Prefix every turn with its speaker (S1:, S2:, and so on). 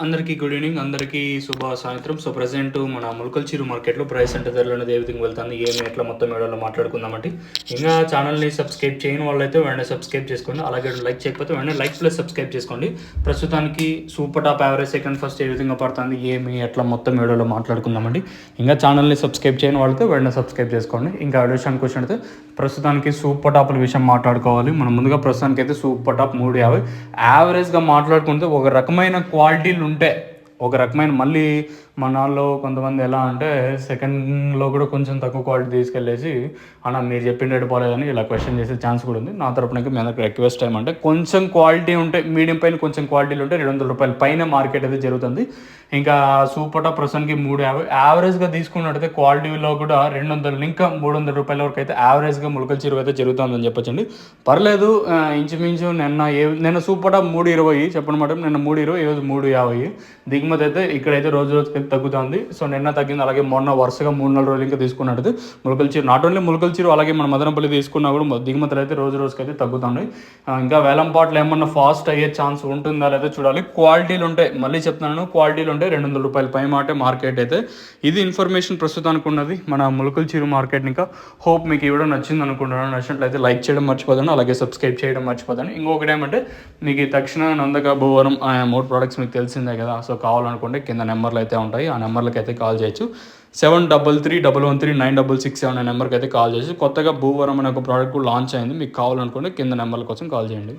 S1: అందరికీ good evening, అందరికీ శుభ సాయంత్రం. సో ప్రజెంట్ మన ములకల్చిరు మార్కెట్లో ప్రైస్ అంటే ధరలు అనేది ఏ విధంగా వెళ్తుంది, ఏమి ఎట్లా మొత్తం వీడియోలో మాట్లాడుకుందామంటే, ఇంకా ఛానల్ని సబ్స్క్రైబ్ చేయని వాళ్ళైతే వెంటనే సబ్స్క్రైబ్ చేసుకోండి. అలాగే లైక్ చేయకపోతే వెంటనే లైక్ ప్లస్ సబ్స్క్రైబ్ చేసుకోండి. ప్రస్తుతానికి super top average second first ఏ విధంగా పడుతుంది, ఏమి ఎట్లా మొత్తం వీడియోలో మాట్లాడుకుందామండి. ఇంకా ఛానల్ని సబ్స్క్రైబ్ చేయని వాళ్ళతో వెంటనే సబ్స్క్రైబ్ చేసుకోండి. ఇంకా విషయానికి వచ్చినట్టు ప్రస్తుతానికి సూపర్ టాప్ల విషయం మాట్లాడుకోవాలి. మనం ముందుగా ప్రస్తుతానికి అయితే సూపర్ టాప్ 350 యావరేజ్గా మాట్లాడుకుంటే ఒక రకమైన క్వాలిటీలు ఉంటే, ఒక రకమైన మళ్ళీ మనాల్లో కొంతమంది ఎలా అంటే సెకండ్లో కూడా కొంచెం తక్కువ క్వాలిటీ తీసుకెళ్ళేసి అన్న మీరు చెప్పిన రేటు పోలేదని ఇలా క్వశ్చన్ చేసే ఛాన్స్ కూడా ఉంది. నా తరపున మీ అందరికి రిక్వెస్ట్ ఏమంటే కొంచెం క్వాలిటీ ఉంటే, మీడియం పైన కొంచెం క్వాలిటీలు ఉంటే 200 రూపాయల పైన మార్కెట్ అయితే జరుగుతుంది. ఇంకా సూపర్ టాప్ ప్రస్తుతానికి 350 యావరేజ్గా తీసుకున్నట్టయితే క్వాలిటీలో కూడా 200 ఇంకా 300 రూపాయల వరకు అయితే యావరేజ్గా ములకల్చిరు అయితే జరుగుతుందని చెప్పొచ్చండి. పర్లేదు. ఇంచుమించు నిన్న సూపర్ టాప్ 320 చెప్పనమాట, నిన్న 320, ఈరోజు 350 దిగుమతి అయితే ఇక్కడైతే రోజు రోజుకి తగ్గుతుంది. సో నిన్న తగ్గింది, అలాగే మొన్న వరుసగా 3-4 రోజులు ఇంకా తీసుకున్నట్టు ములకల్చిరు, నాట్ ఓన్లీ ములకల్చిరు అలాగే మన మదనపల్లి తీసుకున్నా కూడా దిగుమతులు అయితే రోజు రోజుకి అయితే తగ్గుతున్నాయి. ఇంకా వేలం పాటలు ఏమన్నా ఫాస్ట్ అయ్యే ఛాన్స్ ఉంటుందా లేదా చూడాలి. క్వాలిటీలు ఉంటాయి, మళ్ళీ చెప్తున్నాను, క్వాలిటీలు ఉంటే 200 రూపాయల పై మాట మార్కెట్ అయితే. ఇది ఇన్ఫర్మేషన్ ప్రస్తుతానికి ఉన్నది మన ములకల్చిరు మార్కెట్. ఇంకా హోప్ మీకు ఈ వీడియో నచ్చింది అనుకుంటున్నాను. నచ్చినట్లయితే లైక్ చేయడం మర్చిపోతాను, అలాగే సబ్స్క్రైబ్ చేయడం మర్చిపోతాను. ఇంకొకటి ఏమంటే మీకు ఈ తక్షణ నందక భూవరం 3 ప్రోడక్ట్స్ మీకు తెలిసిందే కదా. సో కావాలనుకుంటే కింద నెంబర్లు అయితే ఉంటాయి, ఆ నెంబర్లకి అయితే కాల్ చేయొచ్చు. 7331139667 అనే నెంబర్కి అయితే కాల్ చేసి, కొత్తగా భూవరం అనే ఒక ప్రోడక్ట్ లాంచ్ అయింది. మీకు కావాలనుకుంటే కింద నెంబర్ల కోసం కాల్ చేయండి.